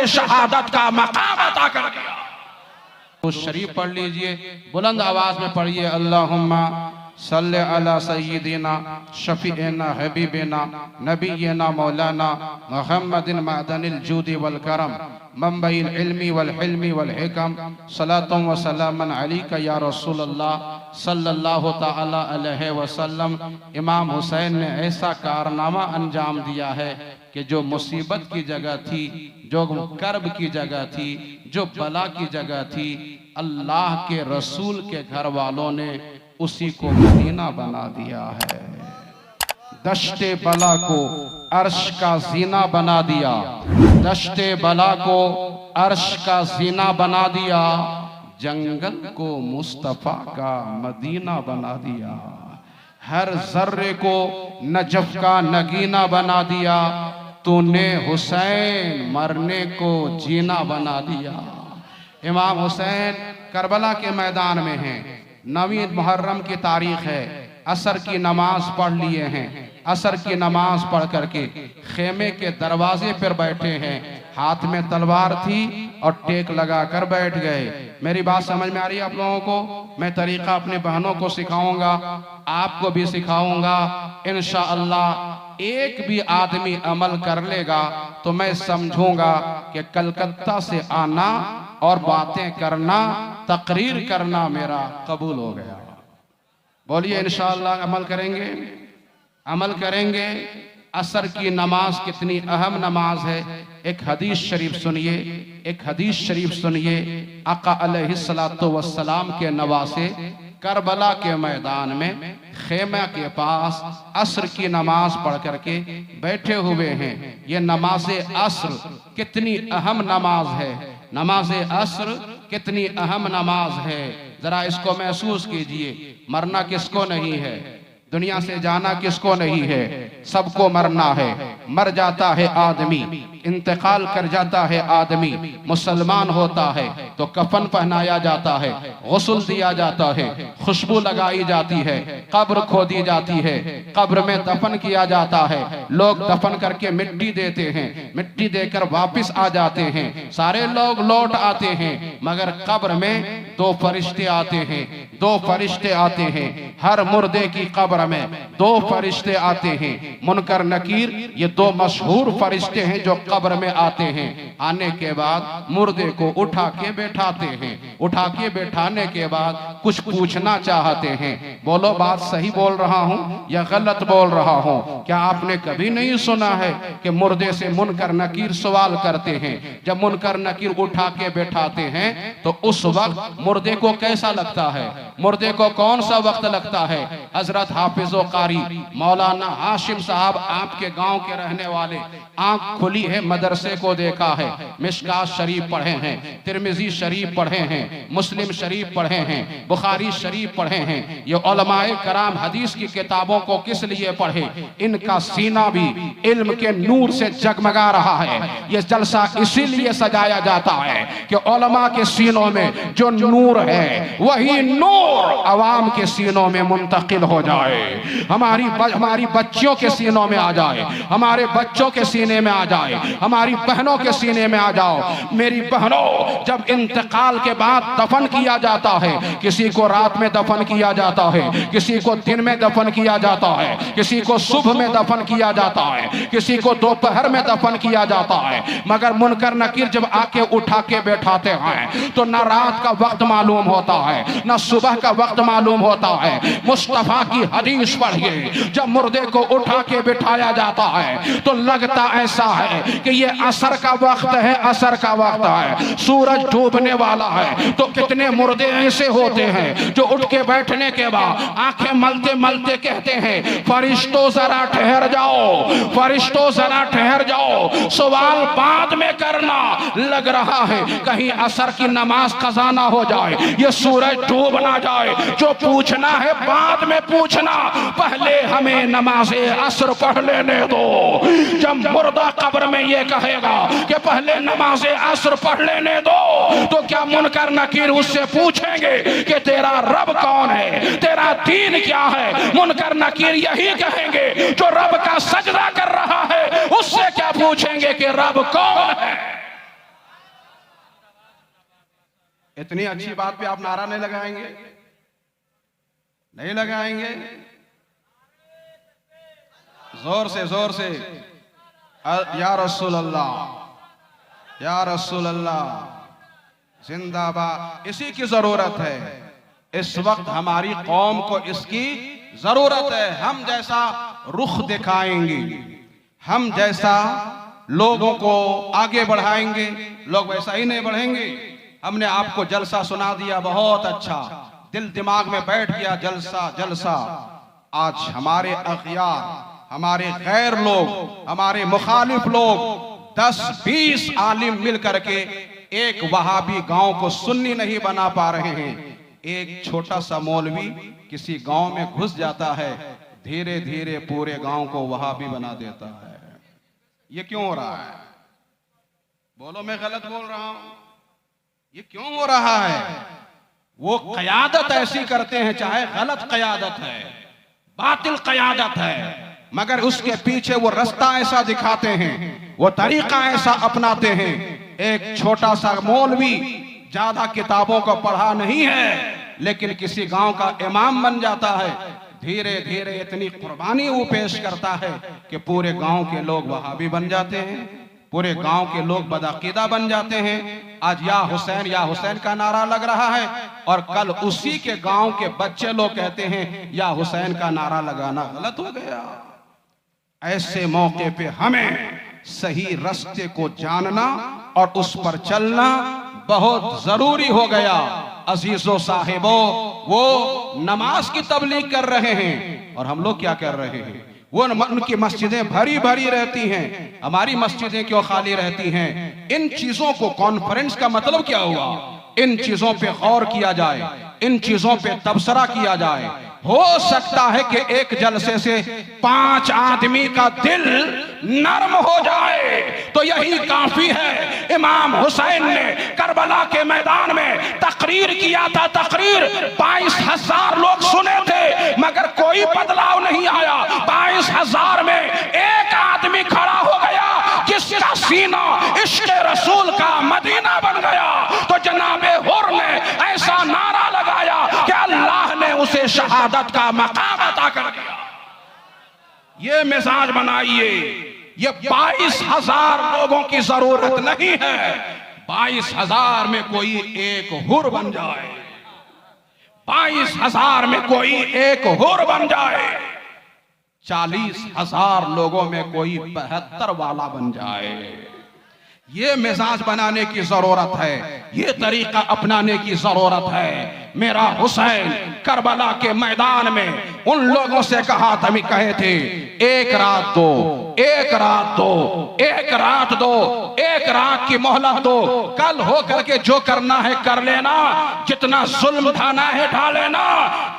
शहादत का मकाम अता कर दिया। तो शरीफ पढ़ लीजिए, बुलंद आवाज में पढ़िए, अल्लाहुम्मा सल्ले अला सय्यिदिना शफीना हबीबिना नबीना मौलाना मुहम्मदिन मअदनिल जूदी वल करम मंबइल इल्मी वल हिल्मी वल हिकम सलातुम व सलामन अलैका या रसूलल्लाह सल्लल्लाहु तआला अलैहि वसल्लम। इमाम हुसैन ने ऐसा कारनामा अंजाम दिया है कि जो मुसीबत की जगह थी, जो कर्ब की जगह थी, जो बला की जगह थी, अल्लाह के रसूल के घर वालों ने उसी को मदीना बना दिया है। दश्ते बला को अर्श का जीना बना दिया, दश्ते बला को अर्श का जीना बना दिया, जंगल को मुस्तफा का मदीना बना दिया, हर जर्रे को नजफ का नगीना बना दिया, तूने हुसैन मरने को जीना बना दिया। इमाम हुसैन करबला के मैदान में हैं, 9 मुहर्रम की तारीख है, असर की नमाज पढ़ लिए हैं, असर की नमाज पढ़ करके खेमे के दरवाजे पर बैठे हैं, हाथ में तलवार थी और टेक लगा कर बैठ गए। मेरी बात समझ में आ रही है आप लोगों को? मैं तरीका अपनी बहनों को सिखाऊंगा, आपको भी सिखाऊंगा इंशाअल्लाह। एक भी आदमी अमल कर लेगा तो मैं समझूंगा कि कलकत्ता से आना और बातें करना, तकरीर करना मेरा कबूल हो गया। बोलिए इंशाअल्लाह अमल करेंगे, अमल करेंगे। असर की नमाज कितनी अहम नमाज है। एक हदीस शरीफ सुनिए, एक हदीस शरीफ सुनिए। आका अलैहिस्सलातु वस्सलाम के नवासे करबला के मैदान में खेमा के पास असर की नमाज पढ़ करके बैठे हुए हैं। ये नमाज असर कितनी अहम नमाज है, नमाज असर कितनी अहम नमाज है। जरा इसको महसूस कीजिए। मरना किसको नहीं है, दुनिया से जाना किसको नहीं है, सबको मरना है। मर जाता है आदमी, इंतकाल कर जाता है आदमी, मुसलमान होता है तो कफन पहनाया जाता है, गुस्ल दिया जाता है, खुशबू लगाई जाती है, कब्र खोदी जाती है, कब्र में दफन किया जाता है। लोग दफन करके मिट्टी देते हैं, मिट्टी देकर वापस आ जाते हैं, सारे लोग लौट आते हैं, मगर कब्र में 2 फरिश्ते आते हैं, 2 फरिश्ते आते हैं। हर मुर्दे की कब्र में 2 फरिश्ते आते हैं, मुनकर नकीर। ये 2 मशहूर फरिश्ते हैं जो कब्र में आते हैं। आने के बाद मुर्दे को उठा के बैठाते हैं, उठा के बैठाने के बाद कुछ पूछना चाहते हैं। बोलो बात सही बोल रहा हूं या गलत बोल रहा हूं? क्या आपने कभी नहीं सुना है कि मुर्दे से मुनकर नकीर सवाल करते हैं? जब मुनकर नकीर उठा के बैठाते हैं तो उस वक्त मुर्दे को कैसा लगता है? मुर्दे को कौन सा वक्त लगता है? हजरत हाफिज़ो कारी मौलाना हाशिम साहब, आपके गांव के रहने वाले, आंख खुली है, मदरसे को देखा है, मिशकात शरीफ पढ़े हैं, तिरमिजी शरीफ पढ़े हैं, मुस्लिम शरीफ पढ़े हैं, बुखारी शरीफ पढ़े हैं। ये उलमाए कराम हदीस की किताबों को किस लिए पढ़े? इनका सीना भी इल्म के नूर से जगमगा रहा है। ये जलसा इसीलिए सजाया जाता है कि उलमा के सीनों में जो नूर है वही नूर अवाम के सीनों में मुंतकिल हो जाए, हमारी बच्चियों के सीनों में आ जाए, हमारे बच्चों के सीने में आ जाए, हमारी बहनों के सीने में आ जाओ। मेरी बहनों, जब इंतकाल के बाद दफन किया जाता है, किसी को रात में दफन किया जाता है, किसी को दिन में दफन किया जाता है, किसी को सुबह में दफन किया जाता है, किसी को दोपहर में दफन किया जाता है, मगर मुनकर नकीर जब आके उठा के बैठाते हैं तो न रात का वक्त मालूम होता है, न सुबह का वक्त मालूम होता है। मुस्तफा की हदीस पढ़िए, जब मुर्दे को उठा के बिठाया जाता है तो लगता ऐसा है कि ये असर का वक्त है, असर का वक्त है, सूरज डूबने वाला है। तो कितने मुर्दे ऐसे होते हैं जो उठ के बैठने के बाद आंखें मलते मलते कहते हैं, फरिश्तों जरा ठहर जाओ, फरिश्तों जरा ठहर जाओ, सवाल बाद में करना। लग रहा है कहीं असर की नमाज कज़ा ना हो जाए, ये सूरज डूब ना जाए। जो पूछना है बाद में पूछना, पहले हमें नमाज़े असर पढ़ लेने दो। जब मुर्दा कब्र में ये कहेगा कि पहले नमाज़े असर पढ़ लेने दो, तो क्या मुनकर नकीर उससे पूछेंगे कि तेरा रब कौन है, तेरा दीन क्या है? मुनकर नकीर यही कहेंगे जो रब का सजदा कर रहा है, उससे क्या पूछेंगे कि रब कौन है? इतनी अच्छी बात पे आप नारा नहीं लगाएंगे? नहीं लगाएंगे? जोर से या रसूल अल्लाह, या रसूल अल्लाह जिंदाबाद। इसी की जरूरत है इस वक्त, हमारी कौम को इसकी जरूरत है। हम जैसा रुख दिखाएंगे, हम जैसा लोगों को आगे बढ़ाएंगे, लोग वैसा ही नहीं बढ़ेंगे। हमने आपको जलसा सुना दिया, बहुत अच्छा, दिल दिमाग में बैठ गया, जलसा जलसा। आज हमारे अखियार, हमारे गैर लोग, हमारे मुखालिफ लोग 10-20 आलिम मिल करके एक वहाबी गांव को सुन्नी नहीं बना पा रहे हैं। एक छोटा सा मौलवी किसी गांव में घुस जाता है, धीरे धीरे पूरे गांव को वहाबी बना देता है। ये क्यों हो रहा है? बोलो, मैं गलत बोल रहा हूं? ये क्यों हो रहा है? वो क़यादत ऐसी करते हैं, चाहे गलत क़यादत है, बातिल क़यादत है, मगर उसके पीछे वो रास्ता ऐसा दिखाते हैं, वो तरीका ऐसा अपनाते हैं। एक छोटा सा मौलवी ज्यादा किताबों को पढ़ा नहीं है, लेकिन किसी गांव का इमाम बन जाता है। धीरे धीरे इतनी कुर्बानी वो पेश करता है कि पूरे गांव के लोग वहाबी बन जाते हैं, पूरे गांव के लोग बदअकीदा बन जाते हैं। आज या हुसैन का नारा लग रहा है, और कल उसी के गांव के बच्चे लोग कहते हैं या हुसैन का नारा लगाना गलत हो गया। ऐसे मौके पे हमें सही रास्ते को जानना और उस पर चलना बहुत जरूरी हो गया। अजीजों साहिबो, वो नमाज की तबलीग कर रहे हैं और हम लोग क्या कर रहे हैं? वो उनकी मस्जिदें भरी भरी रहती हैं, हमारी मस्जिदें क्यों खाली रहती हैं? इन चीजों को, कॉन्फ्रेंस का मतलब क्या हुआ? इन चीजों पे गौर किया जाए, इन चीजों पे तबसरा किया जाए। हो सकता है कि एक जलसे से 5 आदमी का दिल नरम हो जाए, तो यही काफी है। इमाम हुसैन ने करबला के मैदान में तकरीर किया था, तकरीर 22,000 लोग सुने थे, मगर कोई बदलाव नहीं आया। 22,000 में एक आदमी खड़ा हो गया जिसका सीना इश्क़ रसूल का मदीना बन गया। तो जनाबे हुर ने ऐसा नारा लगाया कि अल्लाह ने उसे शहादत का मकाम अता कर दिया। ये मिजाज बनाइए। ये 22,000 लोगों की जरूरत नहीं है, 22,000 में कोई एक हुर बन जाए, 22,000 में कोई एक हुर बन जाए, 40,000 लोगों में कोई 72 वाला बन जाए। ये मिजाज बनाने की जरूरत है, ये तरीका अपनाने की जरूरत है। मेरा हुसैन करबला के मैदान में उन लोगों से कहा था, कहे थे, एक रात दो, एक रात दो, एक रात दो, एक रात की मोहलत दो, कल हो करके जो करना है कर लेना, जितना जुल्म ढाना है ढा लेना।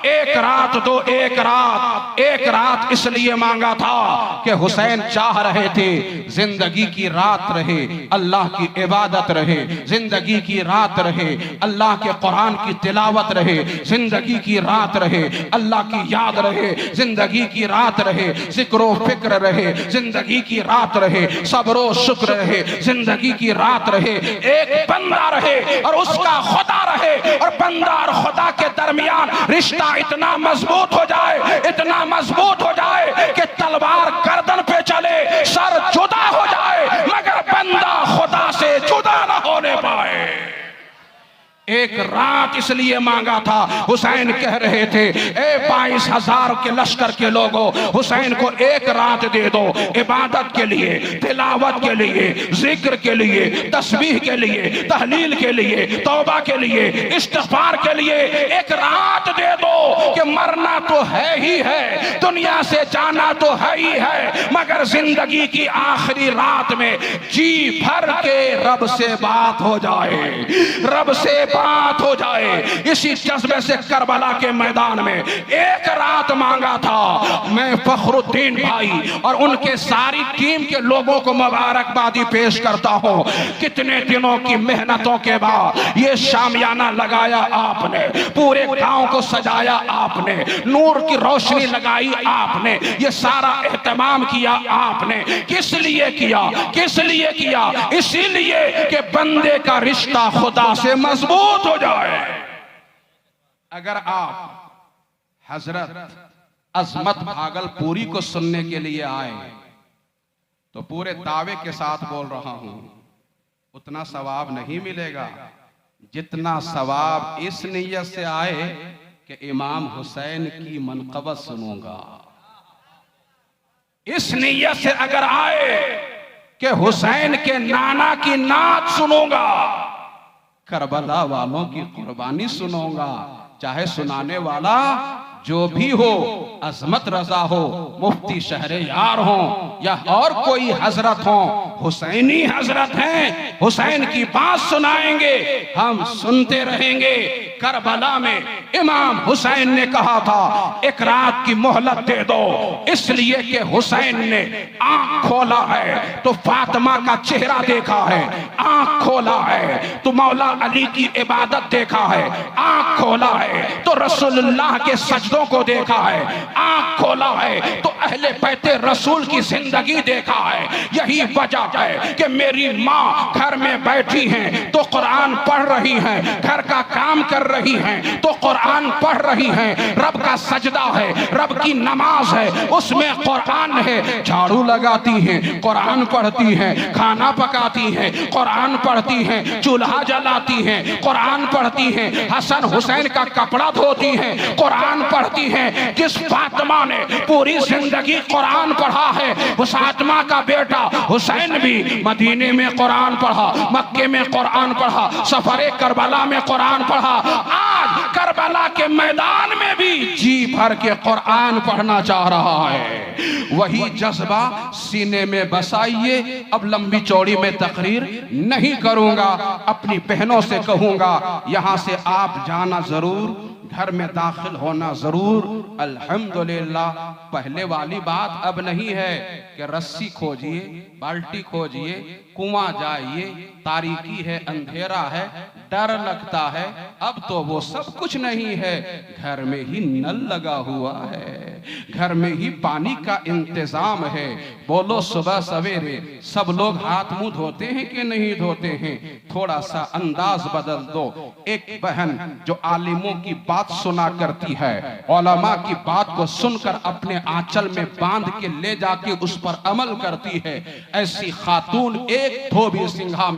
एक रात दो, एक रात। एक रात इसलिए मांगा था कि हुसैन चाह रहे थे जिंदगी की रात रहे, अल्लाह की इबादत रहे, जिंदगी की रात रहे, अल्लाह के कुरान की तिलावत रहे, जिंदगी की रात रहे, अल्लाह की याद रहे, जिंदगी की रात रहे, जिक्रो फिक्र रहे, जिंदगी की रात रहे, सब्रो शुक्र रहे, जिंदगी की रात रहे। एक बंदा रहे और उसका खुदा रहे, और बंदा और खुदा के दरमियान रिश्ता इतना मजबूत हो जाए, इतना मजबूत हो जाए कि तलवार गर्दन पे चले, सर जुदा हो जाए, मगर बंदा खुदा से जुदा ना होने पाए। एक रात इसलिए मांगा था। हुसैन कह रहे थे, ए 22,000 के लश्कर के लोगों, हुसैन को एक रात दे दो, इबादत के लिए, तिलावत के लिए, जिक्र के लिए, तस्बीह के लिए, तहलील के लिए, तौबा के लिए, इस्तिग़फ़ार के लिए एक रात दे दो कि मरना तो है ही है, दुनिया से जाना तो है ही है, मगर जिंदगी की आखिरी रात में जी भर के रब से बात हो जाए, रब से बात हो जाए। इसी जज्बे से करबला के मैदान में एक रात मांगा था। मैं फखरुद्दीन भाई और उनके सारी टीम के लोगों को मुबारकबादी पेश करता हूं। कितने दिनों की मेहनतों के बाद ये शामियाना लगाया आपने, पूरे गांव को सजाया आपने, नूर की रोशनी लगाई आपने, ये सारा एहतमाम किया आपने। किस लिए किया? किस लिए किया? इसीलिए कि बंदे का रिश्ता खुदा से मजबूत मजबूत हो जाए। अगर आप हजरत अजमत भागलपुरी को सुनने के लिए आए तो पूरे दावे के साथ बोल रहा हूं, उतना सवाब नहीं मिलेगा जितना सवाब इस नियत से आए कि इमाम हुसैन की मनक़बत सुनूंगा। इस नियत से अगर आए कि हुसैन के नाना की नात सुनूंगा, करबला वालों की कुर्बानी सुनूंगा, चाहे सुनाने वाला जो भी हो, अजमत रजा हो, मुफ्ती शहरे यार हो या और कोई हजरत हो, हुसैनी हजरत हैं, हुसैन की बात सुनाएंगे, हम सुनते रहेंगे। करबला में इमाम हुसैन ने कहा था एक रात की मोहलत दे दो, इसलिए कि हुसैन ने आंख खोला है तो फातिमा का चेहरा देखा है, आंख खोला है तो मौला अली की इबादत देखा है, आंख खोला है तो रसूलुल्लाह के सजदों को देखा है, आंख खोला है तो अहले बैते रसूल की जिंदगी देखा है। यही वजह है कि मेरी माँ घर में बैठी हैं तो कुरान पढ़ रही हैं, घर का काम कर रही हैं तो कुरान पढ़ रही हैं, रब का सजदा है, रब की नमाज है, उसमें कुरान है, झाड़ू लगाती हैं कुरान पढ़ती हैं, खाना पकाती हैं कुरान पढ़ती हैं, चूल्हा जलाती हैं कुरान पढ़ती हैं, हसन हुसैन का कपड़ा धोती हैं कुरान पढ़ती हैं। जिस फातिमा ने पूरी जिंदगी कुरान पढ़ा है, उस फातिमा का बेटा हुसैन भी मदीने में कुरान पढ़ा, मक्के में कुरान पढ़ा, सफरे करबला में कुरान पढ़ा, आज करबला के मैदान में भी जी भर के कुरान पढ़ना चाह रहा है। वही जज्बा सीने में बसाइए। अब लंबी चौड़ी में तकरीर नहीं करूंगा, अपनी बहनों से कहूंगा यहां से आप जाना जरूर, घर में दाखिल होना जरूर। अल्हम्दुलिल्लाह पहले वाली बात अब नहीं है कि रस्सी खोजिए, बाल्टी खोजिए, कुआं जाइए, तारीकी है, अंधेरा है, डर लगता है। अब तो वो सब कुछ नहीं है, घर में ही नल लगा हुआ है, घर में ही पानी का इंतजाम है। बोलो सुबह सवेरे सब लोग हाथ मुंह धोते हैं कि नहीं धोते हैं? थोड़ा सा अंदाज बदल दो। एक बहन जो आलिमों की बात सुना करती है, उलमा की बात को सुनकर अपने आंचल में बांध के ले जाके उस पर अमल करती है, ऐसी खातून एक धोबी सिंघा में